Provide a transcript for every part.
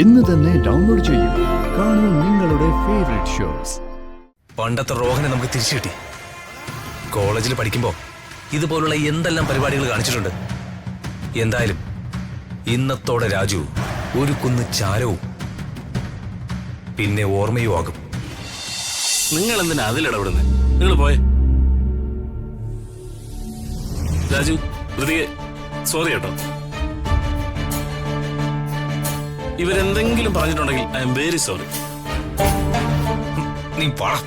ഇന്ന് തന്നെ ഡൗൺലോഡ് ചെയ്യൂ. കാണൂ നിങ്ങളുടെ ഫേവറേറ്റ് ഷോസ്. പണ്ടത്തെ റോഹനെ നമുക്ക് തിരിച്ചു കിട്ടി. കോളേജിൽ പഠിക്കുമ്പോൾ ഇതുപോലുള്ള എന്തെല്ലാം പരിപാടികൾ കാണിച്ചിട്ടുണ്ട്. എന്തായാലും ഇന്നത്തോടെ രാജു ഒരു കുന്ന് ചാരവും പിന്നെ ഓർമ്മയും ആകും. നിങ്ങൾ എന്തിനാ അതിലിടപെടുന്നത്? നിങ്ങൾ പോയെ. രാജു, ഹൃതിയെ സോറി കേട്ടോ. ഇവരെന്തെങ്കിലും പറഞ്ഞിട്ടുണ്ടെങ്കിൽ ഐ എം വെരി സോറി. നീ പാടാ.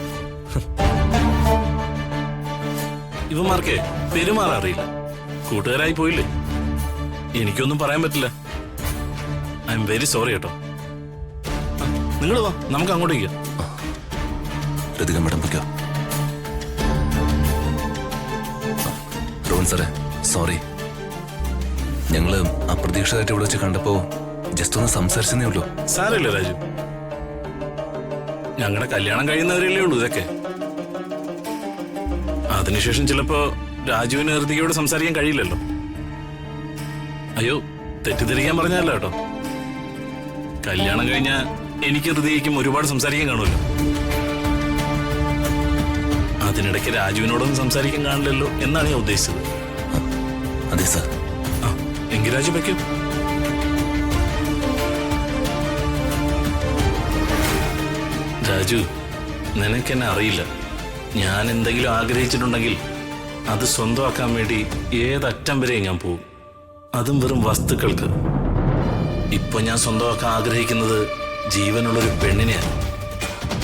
ഇവന്മാർക്ക് പെരുമാറാൻ അറിയില്ല. കൂട്ടുകാരായി പോയില്ലേ, എനിക്കൊന്നും പറയാൻ പറ്റില്ല. ഐ എം വെരി സോറി കേട്ടോ. നിങ്ങൾ വാ, നമുക്ക് അങ്ങോട്ടേക്ക്. മേഡം പൊയ്ക്കോ. റോഹൻ സാറേ, സോറി. ഞങ്ങള് അപ്രതീക്ഷിതമായിട്ട് ഇവിടെ വെച്ച് കണ്ടപ്പോ ജസ്റ്റ് ഒന്ന് സംസാരിച്ചതേ ഉള്ളൂ. സാരമില്ല രാജു, ഞങ്ങളുടെ കല്യാണം കഴിയുന്നവരല്ലേ ഉള്ളൂ ഇതൊക്കെ. അതിനുശേഷം ചിലപ്പോ രാജുവിന് ഹൃതികയോട് സംസാരിക്കാൻ കഴിയില്ലല്ലോ. അയ്യോ, തെറ്റിദ്ധരിക്കാൻ പറഞ്ഞല്ലോ കേട്ടോ. കല്യാണം കഴിഞ്ഞ എനിക്ക് ഹൃതികയ്ക്കും ഒരുപാട് സംസാരിക്കാൻ കാണുമല്ലോ. അതിനിടയ്ക്ക് രാജുവിനോടൊന്നും സംസാരിക്കാൻ കാണില്ലല്ലോ എന്നാണ് ഞാൻ ഉദ്ദേശിച്ചത്. അതെ സാർ. ആ, എങ്കിൽ രാജു വയ്ക്കും. രാജു, നിനക്കെന്നെ അറിയില്ല. ഞാൻ എന്തെങ്കിലും ആഗ്രഹിച്ചിട്ടുണ്ടെങ്കിൽ അത് സ്വന്തമാക്കാൻ വേണ്ടി ഏതറ്റം വരെ ഞാൻ പോവും. അതും വെറും വസ്തുക്കൾക്ക്. ഇപ്പൊ ഞാൻ സ്വന്തമാക്കാൻ ആഗ്രഹിക്കുന്നത് ജീവനുള്ളൊരു പെണ്ണിനെയാണ്.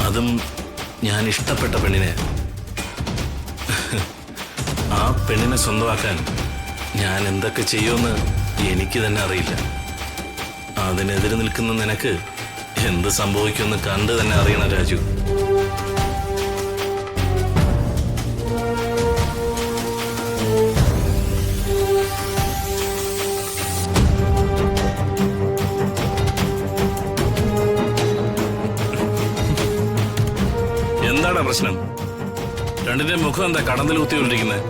അതും ഞാൻ ഇഷ്ടപ്പെട്ട പെണ്ണിനെയാണ്. ആ പെണ്ണിനെ സ്വന്തമാക്കാൻ ഞാൻ എന്തൊക്കെ ചെയ്യുമെന്ന് എനിക്ക് തന്നെ അറിയില്ല. അതിനെതിരെ നിൽക്കുന്ന നിനക്ക് എന്ത് സംഭവിക്കുമെന്ന് കണ്ടു തന്നെ അറിയണം രാജു. എന്താണ് പ്രശ്നം? രണ്ടിന്റെ മുഖം എന്താ കടന്നിൽ കുത്തിക്കൊണ്ടിരിക്കുന്നത്?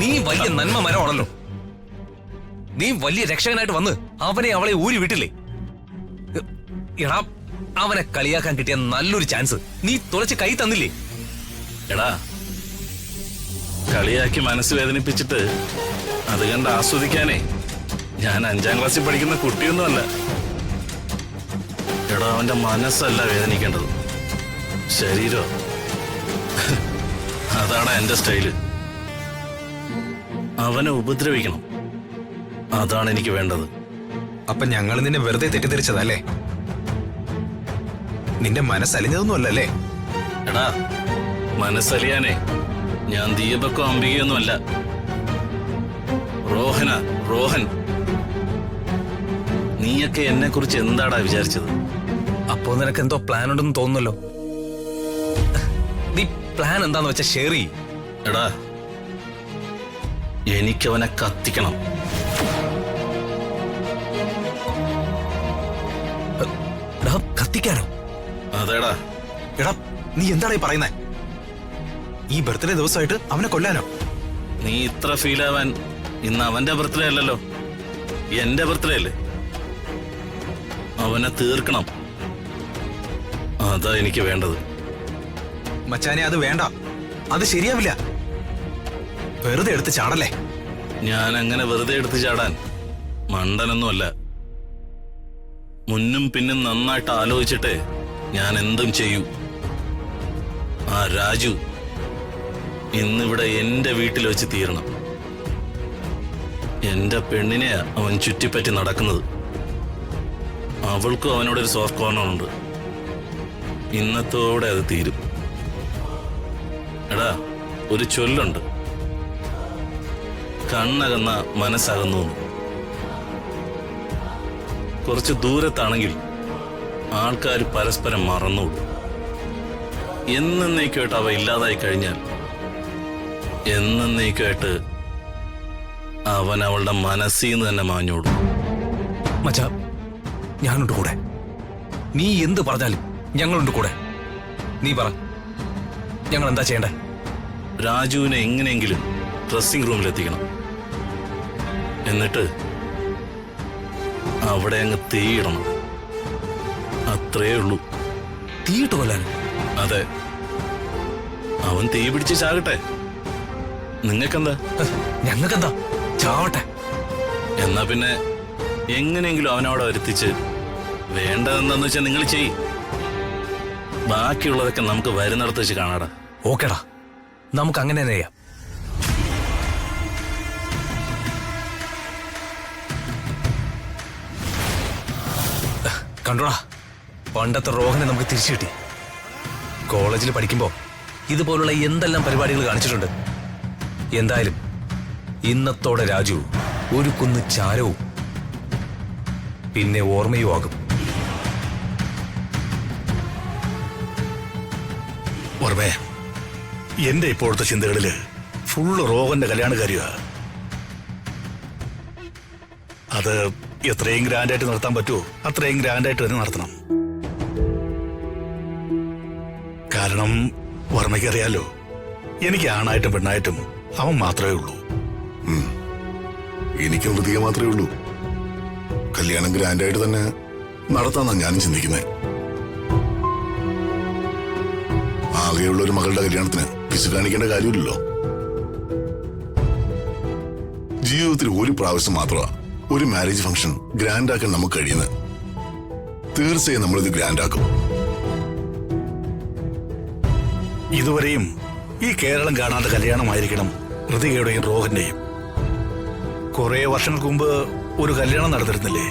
നീ വലിയ നന്മ മരമാണല്ലോ. നീ വലിയ രക്ഷകനായിട്ട് വന്ന് അവനെ അവളെ ഊരി വിട്ടില്ലേ? എടാ, അവനെ കളിയാക്കാൻ കിട്ടിയ നല്ലൊരു ചാൻസ് നീ തുളച്ച് കൈ തന്നില്ലേ? എടാ, കളിയാക്കി മനസ്സ് വേദനിപ്പിച്ചിട്ട് അത് കണ്ട് ആസ്വദിക്കാനേ ഞാൻ 5ാം ക്ലാസ്സിൽ പഠിക്കുന്ന കുട്ടിയൊന്നുമല്ല. എടാ, അവന്റെ മനസ്സല്ല വേദനിക്കേണ്ടത്, ശരീരം. അതാണ് എന്റെ സ്റ്റൈല്. അവനെ ഉപദ്രവിക്കണം, അതാണ് എനിക്ക് വേണ്ടത്. അപ്പൊ ഞങ്ങൾ നിന്നെ വെറുതെ തെറ്റിദ്ധരിച്ചതല്ലേ? നിന്റെ മനസ്സലിഞ്ഞതൊന്നും അല്ലല്ലേ? എടാ, മനസ്സലിയാനേ ഞാൻ ദീപക്കോ അംബികയൊന്നും അല്ല. റോഹൻ. നീയൊക്കെ എന്നെ കുറിച്ച് എന്താടാ വിചാരിച്ചത്? അപ്പോ നിനക്ക് എന്തോ പ്ലാൻ ഉണ്ടെന്ന് തോന്നുന്നല്ലോ. നീ പ്ലാൻ എന്താന്ന് വെച്ചാ ഷെയർ ചെയ്യ്. എടാ, എനിക്കവനെ കത്തിക്കണം. കത്തിക്കാനോ? അതേടാ. എടാ, നീ എന്താടാ പറയുന്നേ? ഈ ബർത്ത്ഡേ ദിവസമായിട്ട് അവനെ കൊല്ലാനോ? നീ ഇത്ര ഫീൽ ആവാൻ ഇന്ന് അവന്റെ ബർത്ത്ഡേ അല്ലല്ലോ, എന്റെ ബർത്ത്ഡേ അല്ലേ? അവനെ തീർക്കണം, അതാ എനിക്ക് വേണ്ടത്. മച്ചാനെ, അത് വേണ്ട. അത് ശരിയാവില്ല. വെറുതെ എടുത്ത് ചാടല്ലേ? ഞാൻ അങ്ങനെ വെറുതെ എടുത്ത് ചാടാൻ മണ്ടനൊന്നുമല്ല. മുന്നും പിന്നും നന്നായിട്ട് ആലോചിച്ചിട്ടേ ഞാൻ എന്തും ചെയ്യൂ. ആ രാജു ഇന്നിവിടെ എന്റെ വീട്ടിൽ വെച്ച് തീരണം. എന്റെ പെണ്ണിനെയാ അവൻ ചുറ്റിപ്പറ്റി നടക്കുന്നത്. അവൾക്കും അവനോടൊരു സോഫ്റ്റ് കോർണർ ഉണ്ട്. ഇന്നത്തോടെ അത് തീരും. എടാ, ഒരു ചൊല്ലുണ്ട്, കണ്ണകന്ന മനസ്സകന്നു. കുറച്ച് ദൂരത്താണെങ്കിൽ ആൾക്കാർ പരസ്പരം മറന്നോടും. എന്നേക്കുമായിട്ട് അവ ഇല്ലാതായി കഴിഞ്ഞാൽ എന്നേക്കുമായിട്ട് അവൻ അവളുടെ മനസ്സിൽ നിന്ന് തന്നെ മാഞ്ഞോടും. മച്ചാ, ഞാനുണ്ട് കൂടെ. നീ എന്ത് പറഞ്ഞാലും ഞങ്ങളുണ്ട് കൂടെ. നീ പറ, ഞങ്ങൾ എന്താ ചെയ്യണ്ടേ? രാജുവിനെ എങ്ങനെയെങ്കിലും ഡ്രസ്സിംഗ് റൂമിലെത്തിക്കണം. എന്നിട്ട് അവിടെ അങ്ങ് തീയിടണം. അത്രയേ ഉള്ളൂ. തീയിട്ട് കൊല്ലാൻ? അതെ, അവൻ തീ പിടിച്ച് ചാകട്ടെ, നിങ്ങൾക്കെന്താ? ഞങ്ങൾക്കെന്താ, ചാവട്ടെ. എന്നാ പിന്നെ എങ്ങനെയെങ്കിലും അവനവിടെ വരുത്തിച്ച് വേണ്ടതെന്താന്ന് വെച്ചാൽ നിങ്ങൾ ചെയ്യും. ബാക്കിയുള്ളതൊക്കെ നമുക്ക് വരുന്നിടത്ത് വെച്ച് കാണാടാ. ഓക്കേടാ, നമുക്ക് അങ്ങനെ തന്നെ ചെയ്യാം. കണ്ടോടാ, പണ്ടത്തെ റോഹനെ നമുക്ക് തിരിച്ചു കിട്ടി. കോളേജിൽ പഠിക്കുമ്പോ ഇതുപോലുള്ള എന്തെല്ലാം പരിപാടികൾ കാണിച്ചിട്ടുണ്ട്. എന്തായാലും ഇന്നത്തോടെ രാജു ഒരു കുന്ന് ചാരവും പിന്നെ ഓർമ്മയും ആകും. ഓർമ്മേ, എന്റെ ഇപ്പോഴത്തെ ചിന്തകളില് ഫുള്ള് റോഹന്റെ കല്യാണക്കാരിയാ. അത് എത്രയും ഗ്രാൻഡായിട്ട് നടത്താൻ പറ്റുമോ അത്രയും ഗ്രാൻഡായിട്ട് തന്നെ നടത്തണം. കാരണം വർമ്മയ്ക്ക് അറിയാലോ, എനിക്ക് ആണായിട്ടും പെണ്ണായിട്ടും അവൻ മാത്രമേ ഉള്ളൂ. എനിക്കും ഹൃദയ മാത്രമേ ഉള്ളൂ. കല്യാണം ഗ്രാൻഡായിട്ട് തന്നെ നടത്താന്നാ ഞാനും ചിന്തിക്കുന്നത്. ആകെയുള്ള ഒരു മകളുടെ കല്യാണത്തിന് പിശു കാണിക്കേണ്ട കാര്യമില്ലല്ലോ. ജീവിതത്തിൽ ഒരു പ്രാവശ്യം മാത്രമാ ഒരു മാരേജ് ഫംഗ്ഷൻ ഗ്രാൻഡാക്കാൻ നമുക്ക് കഴിയുന്നത്. തീർച്ചയായും നമ്മളിത് ഗ്രാൻഡാക്കും. ഇതുവരെയും ഈ കേരളം കാണാത്ത കല്യാണമായിരിക്കണം ഹൃതികയുടെയും റോഹന്റെയും. കുറെ വർഷങ്ങൾക്ക് മുമ്പ് ഒരു കല്യാണം നടന്നിരുന്നില്ലേ?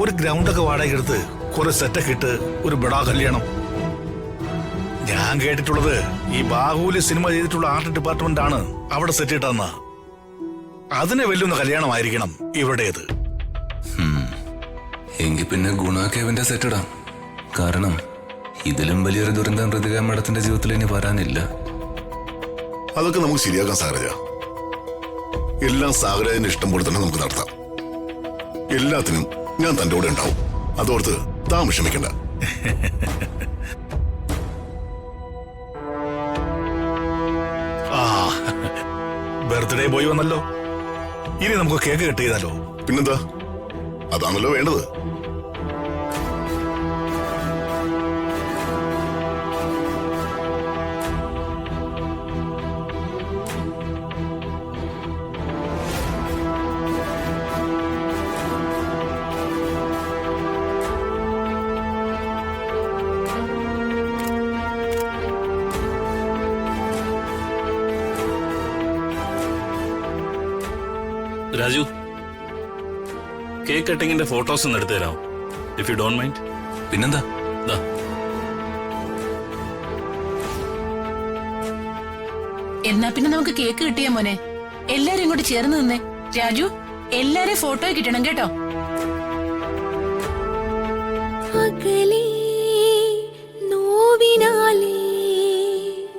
ഒരു ഗ്രൗണ്ടൊക്കെ വാടകയ്ക്കെടുത്ത് കുറെ സെറ്റൊക്കെ ഇട്ട് ഒരു ബഡാ കല്യാണം. ഞാൻ കേട്ടിട്ടുള്ളത് ഈ ബാഹുലി സിനിമ ചെയ്തിട്ടുള്ള ആർട്ട് ഡിപ്പാർട്ട്മെന്റ് ആണ് അവിടെ സെറ്റ് ഇട്ടെന്ന. അതിനെ വെല്ലുന്ന കല്യാണമായിരിക്കണം ഇവരുടേത്. എങ്കിൽ പിന്നെ ഗുണാക്കേവന്റെ സെറ്റ് ഇടാം. കാരണം ഇതിലും വലിയൊരു ദുരന്തം ഹൃതിക മേഡത്തിന്റെ ജീവിതത്തിൽ ഇനി വരാനില്ല. അതൊക്കെ നമുക്ക് ശരിയാക്കാൻ സാഗരജ. എല്ലാം സാഗരജന്റെ ഇഷ്ടം പോലെ തന്നെ നമുക്ക് നടത്താം. എല്ലാത്തിനും ഞാൻ തന്റെ കൂടെ ഉണ്ടാവും. അതോർത്ത് താൻ വിഷമിക്കണ്ട. ആ, ബർത്ത്ഡേ ബോയ് വന്നല്ലോ. ഇനി നമുക്ക് കേക്ക് കട്ട് ചെയ്താലോ? പിന്നെന്താ, അതാണല്ലോ വേണ്ടത്. രാജു, കേക്ക് കട്ടിങ്ങിന്റെ ഫോട്ടോസ് ഒന്ന് എടുത്തു തരാമോ, ഇഫ് യു ഡോണ്ട് മൈൻഡ്? പിന്നെന്താ, ദാ. എന്നാ പിന്നെ നമുക്ക് കേക്ക് കിട്ടിയ മോനെ. എല്ലാരും ഇങ്ങോട്ട് ചേർന്ന് നിന്നേ. രാജു, എല്ലാരും ഫോട്ടോ കിട്ടണം കേട്ടോ. അകലേ